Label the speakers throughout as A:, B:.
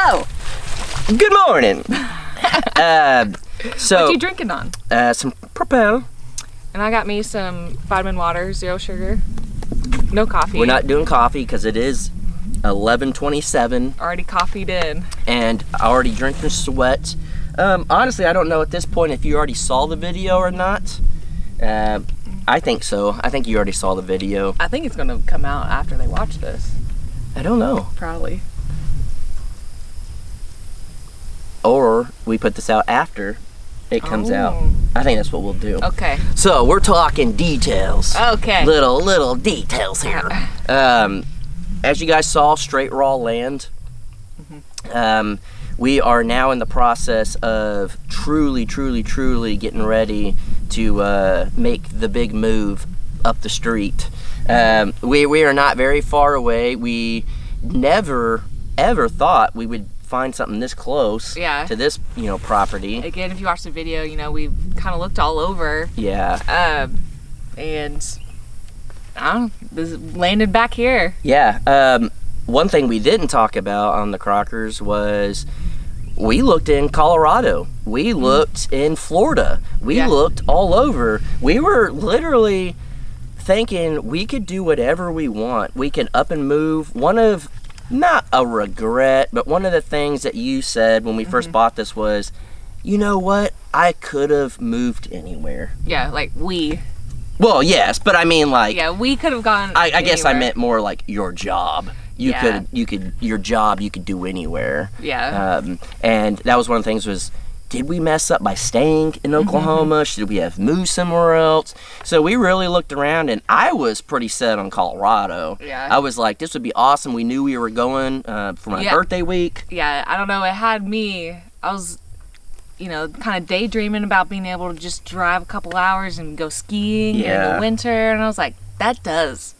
A: Oh.
B: Good morning. So
A: what you drinking on?
B: Some Propel.
A: And I got me some vitamin water, 0 sugar, no coffee.
B: We're not doing coffee because it is 11:27.
A: Already coffeeed in.
B: And already drinking sweat. Honestly, I don't know at this point if you already saw the video or not. I think so. I think you already saw the video.
A: I think it's gonna come out after they watch this.
B: I don't know.
A: Probably.
B: Or we put this out after it comes out. I think that's what we'll do.
A: Okay.
B: So we're talking details.
A: Okay.
B: Little details here. As you guys saw, straight raw land. We are now in the process of truly getting ready to make the big move up the street. We are not very far away. We never ever thought we would find something this close to this property.
A: Again, if you watch the video, we kind of looked all over.
B: Yeah.
A: And I don't know, this landed back here.
B: Yeah. One thing we didn't talk about on the Crockers was we looked in Colorado. We looked in Florida. We looked all over. We were literally thinking we could do whatever we want. We can up and move. Not a regret, but one of the things that you said when we first bought this was, you know what? I could have moved anywhere.
A: Yeah, like we.
B: Well, yes, but I mean like.
A: Yeah, we could have gone
B: I guess I meant more like your job. You could your job you could do anywhere.
A: Yeah.
B: And that was one of the things was, did we mess up by staying in Oklahoma? Should we have moved somewhere else? So we really looked around, and I was pretty set on Colorado.
A: Yeah.
B: I was like, this would be awesome. We knew we were going for my birthday week.
A: Yeah, I don't know. It had me. I was, kind of daydreaming about being able to just drive a couple hours and go skiing in the winter. And I was like, that does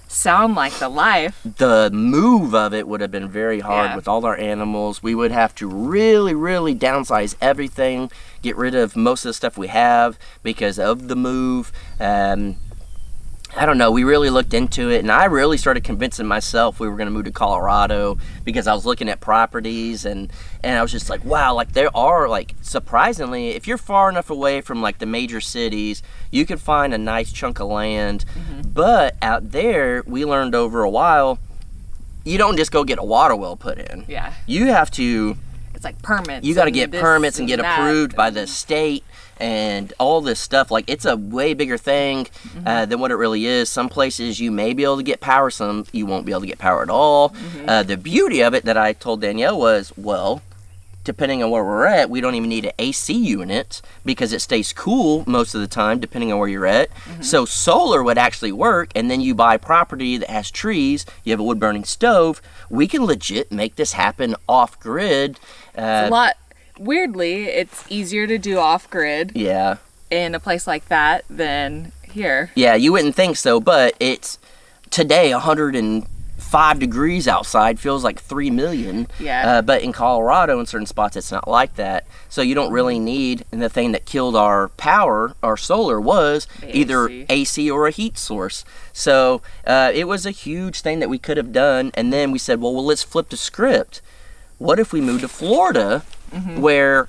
A: sound like the life.
B: The move of it would have been very hard with all our animals. We would have to really downsize everything, get rid of most of the stuff we have because of the move. I don't know, we really looked into it, and I really started convincing myself we were going to move to Colorado because I was looking at properties, and I was just like, wow, like there are, like, surprisingly, if you're far enough away from like the major cities, you can find a nice chunk of land. But out there, we learned over a while, you don't just go get a water well put in.
A: Yeah.
B: You have to.
A: It's like permits.
B: You got to get permits and get approved by the state and all this stuff. Like, it's a way bigger thing than what it really is. Some places you may be able to get power, some you won't be able to get power at all. The beauty of it that I told Danielle was, well, depending on where we're at, we don't even need an AC unit because it stays cool most of the time depending on where you're at. So solar would actually work, and then you buy property that has trees, you have a wood burning stove. We can legit make this happen off grid.
A: It's a lot. Weirdly, it's easier to do off grid in a place like that than here.
B: Yeah, you wouldn't think so, but it's today 105 degrees outside, feels like 3 million.
A: Yeah.
B: But in Colorado, in certain spots, it's not like that. So you don't really need, and the thing that killed our power, our solar, was either AC or a heat source. So it was a huge thing that we could have done. And then we said, well, let's flip the script. What if we moved to Florida, where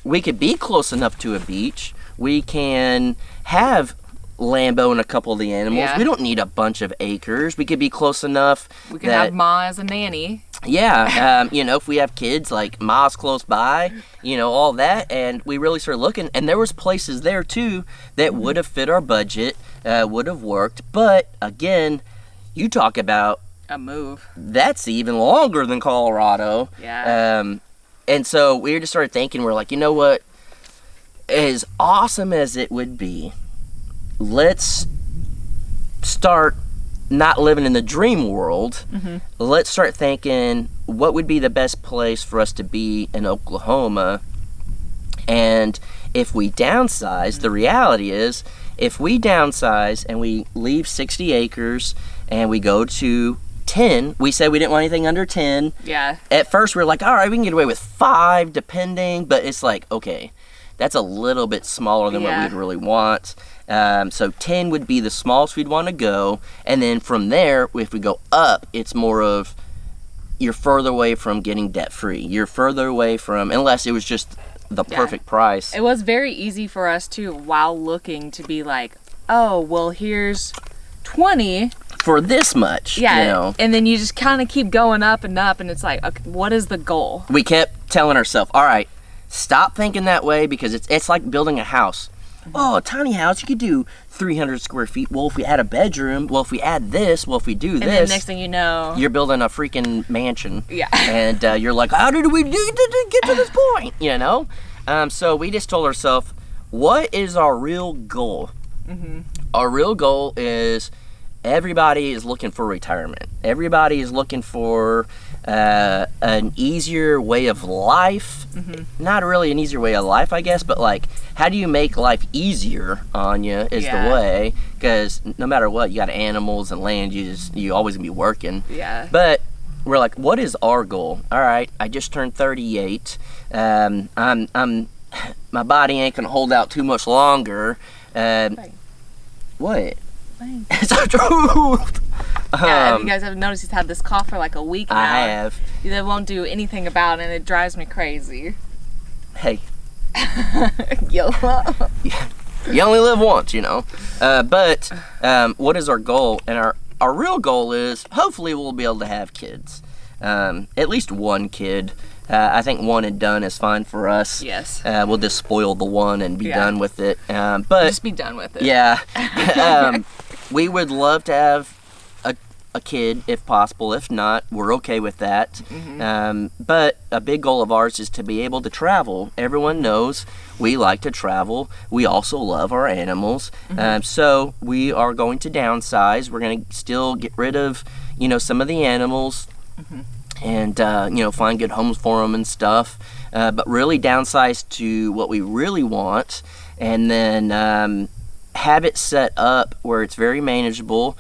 B: we could be close enough to a beach? We can have Lambo and a couple of the animals.
A: Yeah.
B: We don't need a bunch of acres. We could be close enough.
A: We could have Ma as a nanny.
B: Yeah, if we have kids, like Ma's close by, all that. And we really started looking, and there was places there too that would have fit our budget, would have worked. But again, you talk about
A: a move.
B: That's even longer than Colorado.
A: Yeah.
B: And so we just started thinking, we're like, you know what? As awesome as it would be, let's start not living in the dream world. Let's start thinking, what would be the best place for us to be in Oklahoma? And if we downsize, the reality is, if we downsize and we leave 60 acres and we go to 10, we said we didn't want anything under 10.
A: Yeah.
B: At first we were like, all right, we can get away with 5 depending, but it's like, okay, that's a little bit smaller than what we'd really want. So 10 would be the smallest we'd want to go, and then from there, if we go up, it's more of you're further away from getting debt free. You're further away from, unless it was just the perfect price.
A: It was very easy for us too, while looking, to be like, oh, well, here's 20
B: for this much. Yeah, you know?
A: And then you just kind of keep going up, and it's like, okay, what is the goal?
B: We kept telling ourselves, all right, stop thinking that way, because it's like building a house. Oh, a tiny house, you could do 300 square feet. Well, if we add a bedroom, well, if we add this, well, if we do this. And
A: then next thing you know,
B: you're building a freaking mansion.
A: Yeah.
B: And you're like, how did we get to this point? You know? So we just told ourselves, what is our real goal? Mm-hmm. Our real goal is everybody is looking for retirement. Everybody is looking for an easier way of life. Mm-hmm. Not really an easier way of life, I guess, but like, how do you make life easier on you is the way, because no matter what, you got animals and land, you always gonna be working.
A: Yeah.
B: But we're like, what is our goal? All right, I just turned 38. I'm my body ain't gonna hold out too much longer. What? It's the truth.
A: Yeah, you guys have noticed he's had this cough for like a week now.
B: I have.
A: They won't do anything about it, and it drives me crazy.
B: Hey.
A: YOLO.
B: You only live once, you know. But what is our goal? And our real goal is, hopefully we'll be able to have kids. At least one kid. I think one and done is fine for us.
A: Yes.
B: We'll just spoil the one and be done with it. But
A: just be done with it.
B: Yeah. We would love to have a kid if possible. If not, we're okay with that. Mm-hmm. But a big goal of ours is to be able to travel. Everyone knows we like to travel. We also love our animals. Mm-hmm. So we are going to downsize. We're going to still get rid of, some of the animals. Mm-hmm. And find good homes for them and stuff, but really downsize to what we really want, and then have it set up where it's very manageable.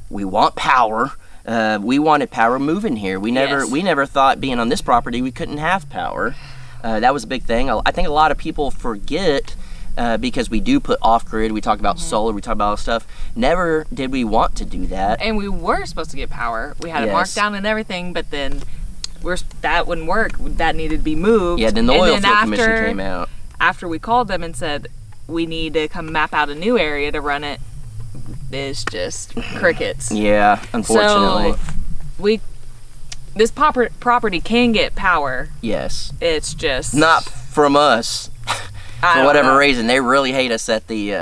B: We want power. We wanted power moving here. We never thought being on this property we couldn't have power. That was a big thing. I think a lot of people forget. Because we do put off-grid, we talk about solar, we talk about all this stuff. Never did we want to do that.
A: And we were supposed to get power. We had it marked down and everything, but then that wouldn't work. That needed to be moved.
B: Yeah, then the oil field commission came out.
A: After we called them and said, we need to come map out a new area to run it, it's just crickets.
B: Yeah, unfortunately.
A: So this property can get power.
B: Yes.
A: It's just...
B: not from us. For whatever reason, they really hate us at the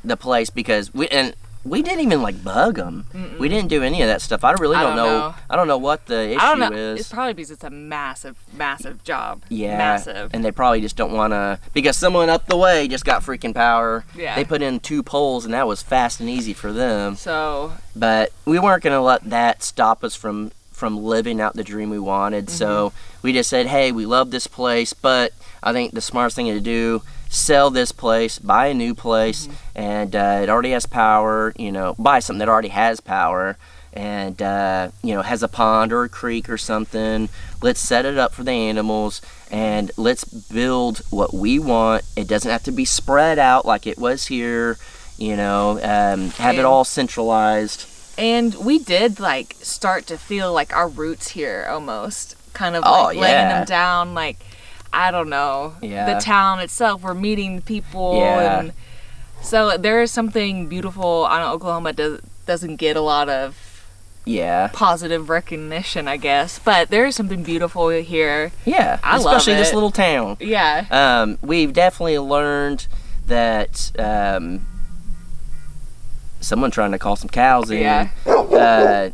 B: the place, because we didn't even bug them. Mm-mm. We didn't do any of that stuff. I don't know. I don't know what the issue is.
A: It's probably because it's a massive job.
B: Yeah,
A: massive.
B: And they probably just don't want to, because someone up the way just got freaking power.
A: Yeah.
B: They put in 2 poles, and that was fast and easy for them.
A: So.
B: But we weren't gonna let that stop us from living out the dream we wanted. Mm-hmm. So we just said, hey, we love this place, but I think the smartest thing to do, sell this place, buy a new place, and it already has power, buy something that already has power, and, has a pond or a creek or something. Let's set it up for the animals, and let's build what we want. It doesn't have to be spread out like it was here, have it all centralized.
A: And we did start to feel like our roots here almost, kind of laying them down, I don't know, the town itself. We're meeting people, and so there is something beautiful. I know Oklahoma doesn't get a lot of positive recognition, I guess, but there is something beautiful here.
B: Yeah,
A: I love it.
B: Especially this little town.
A: Yeah.
B: We've definitely learned that. Someone trying to call some cows in.
A: Yeah.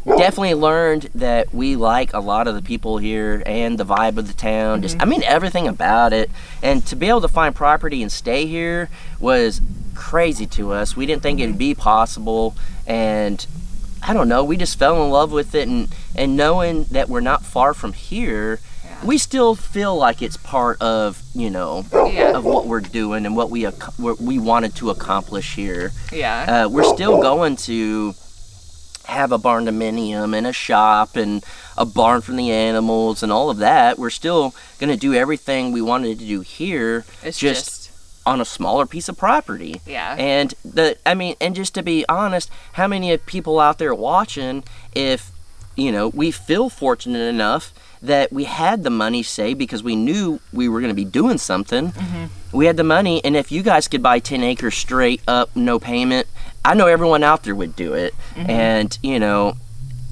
B: Definitely learned that we like a lot of the people here and the vibe of the town. Mm-hmm. Everything about it. And to be able to find property and stay here was crazy to us. We didn't think it'd be possible. And I don't know, we just fell in love with it. And knowing that we're not far from here, we still feel like it's part of, of what we're doing and what we wanted to accomplish here.
A: Yeah.
B: We're still going to have a barn dominium and a shop and a barn for the animals and all of that. We're still going to do everything we wanted to do here.
A: It's just
B: on a smaller piece of property.
A: Yeah.
B: And and just to be honest, how many people out there watching, if we feel fortunate enough that we had the money saved because we knew we were going to be doing something. We had the money, and if you guys could buy 10 acres straight up, no payment, I know everyone out there would do it. And,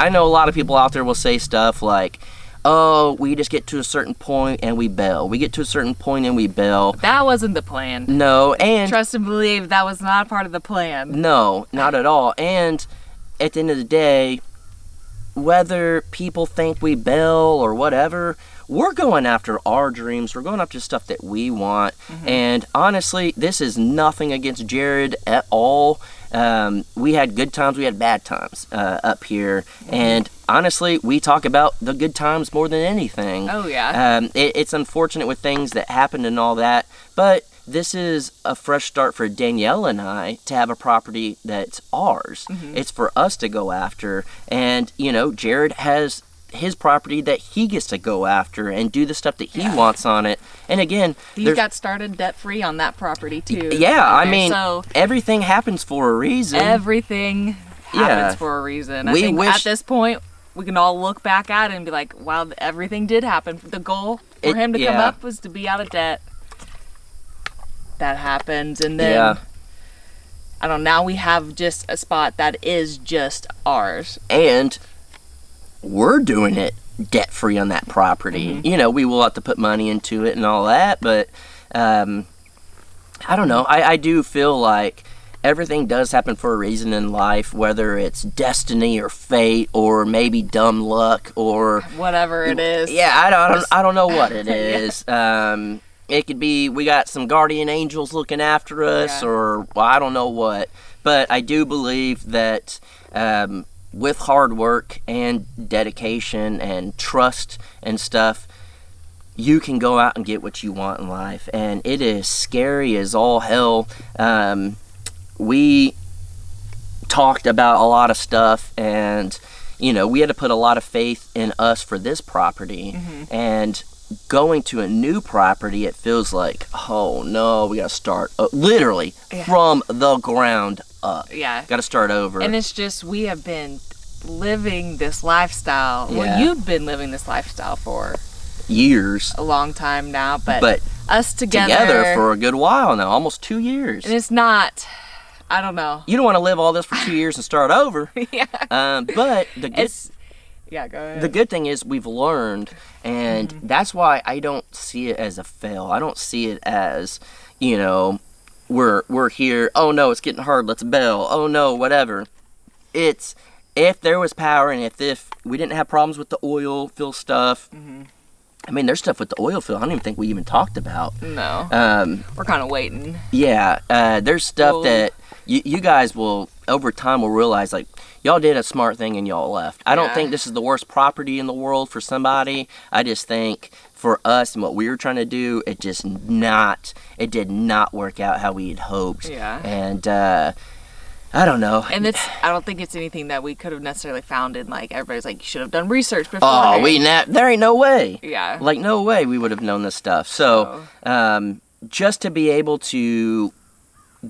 B: I know a lot of people out there will say stuff like, oh, we just get to a certain point and we bail. We get to a certain point and we bail.
A: That wasn't the plan.
B: No, and...
A: Trust and believe that was not part of the plan.
B: No, not at all. And at the end of the day, whether people think we bail or whatever, we're going after our dreams. We're going after stuff that we want. And honestly, this is nothing against Jared at all. We had good times, we had bad times up here. And honestly, we talk about the good times more than anything.
A: Oh, yeah.
B: It's unfortunate with things that happened and all that, but this is a fresh start for Danielle and I to have a property that's ours. It's for us to go after. And, Jared has his property that he gets to go after and do the stuff that he wants on it. And again,
A: he's got started debt-free on that property, too.
B: Yeah, I mean, so everything happens for a reason.
A: Everything happens for a reason. I think at this point, we can all look back at it and be like, wow, everything did happen. The goal for him to come up was to be out of debt. That happened, and then I don't know, now we have just a spot that is just ours.
B: And we're doing it debt-free on that property. We will have to put money into it and all that, but I don't know. I do feel like everything does happen for a reason in life, whether it's destiny or fate or maybe dumb luck or
A: whatever it is.
B: Yeah, I don't know what it is. It could be we got some guardian angels looking after us, or I don't know what. But I do believe that with hard work and dedication and trust and stuff, you can go out and get what you want in life. And it is scary as all hell. We talked about a lot of stuff, and we had to put a lot of faith in us for this property. And going to a new property, it feels like, oh no, we gotta start literally from the ground up. Gotta start over.
A: And it's just, we have been living this lifestyle. Well, you've been living this lifestyle for
B: years,
A: a long time now, but us
B: together for a good while now, almost 2 years.
A: And it's not, I don't know,
B: you don't want to live all this for 2 years and start over. But the good
A: go ahead.
B: The good thing is we've learned, and that's why I don't see it as a fail. I don't see it as, we're here, oh no, it's getting hard, let's bail, oh no, whatever. It's, if there was power, and if we didn't have problems with the oil field stuff, I mean, there's stuff with the oil field I don't even think we even talked about.
A: No. We're kind of waiting.
B: Yeah, there's stuff that you guys will, over time, will realize, like, y'all did a smart thing and y'all left. I don't think this is the worst property in the world for somebody. I just think for us and what we were trying to do, it did not work out how we had hoped. And I don't know.
A: And I don't think it's anything that we could have necessarily found in, like, everybody's like, you should have done research before.
B: Oh, there ain't no way.
A: Like,
B: no way we would have known this stuff. So, just to be able to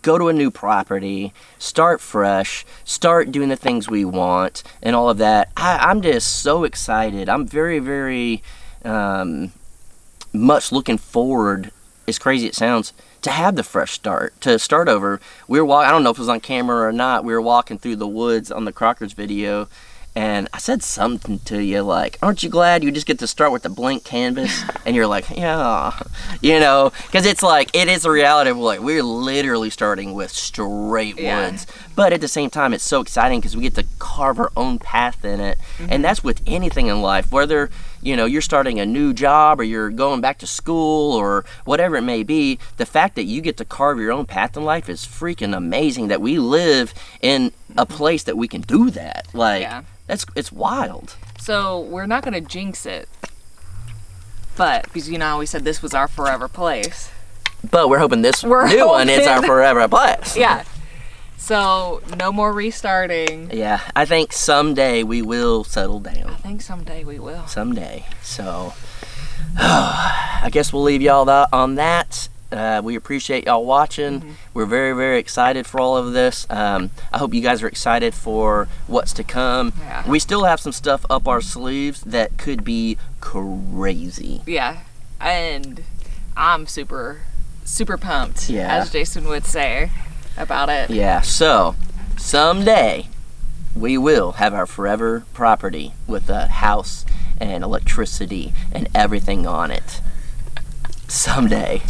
B: go to a new property, start fresh, start doing the things we want, and all of that, I'm just so excited. I'm very, very much looking forward, as crazy it sounds, to have the fresh start, to start over. We were walking, I don't know if it was on camera or not, we were walking through the woods on the Crockers video, and I said something to you like, aren't you glad you just get to start with a blank canvas? And you're like, yeah, because it's like, it is a reality of, like, we're literally starting with straight woods. But at the same time, it's so exciting because we get to carve our own path in it. And that's with anything in life, whether, you're starting a new job or you're going back to school or whatever it may be. The fact that you get to carve your own path in life is freaking amazing, that we live in a place that we can do that. Like, it's wild.
A: So we're not going to jinx it, but because we said this was our forever place.
B: But we're hoping this new one is our forever place.
A: So no more restarting.
B: I think someday we will settle down.
A: I think someday we will.
B: Someday. So I guess we'll leave y'all on that. We appreciate y'all watching. We're very, very excited for all of this. I hope you guys are excited for what's to come.
A: Yeah.
B: We still have some stuff up our sleeves that could be crazy.
A: Yeah, and I'm super pumped, as Jason would say, about it.
B: Yeah, so someday we will have our forever property with a house and electricity and everything on it. Someday.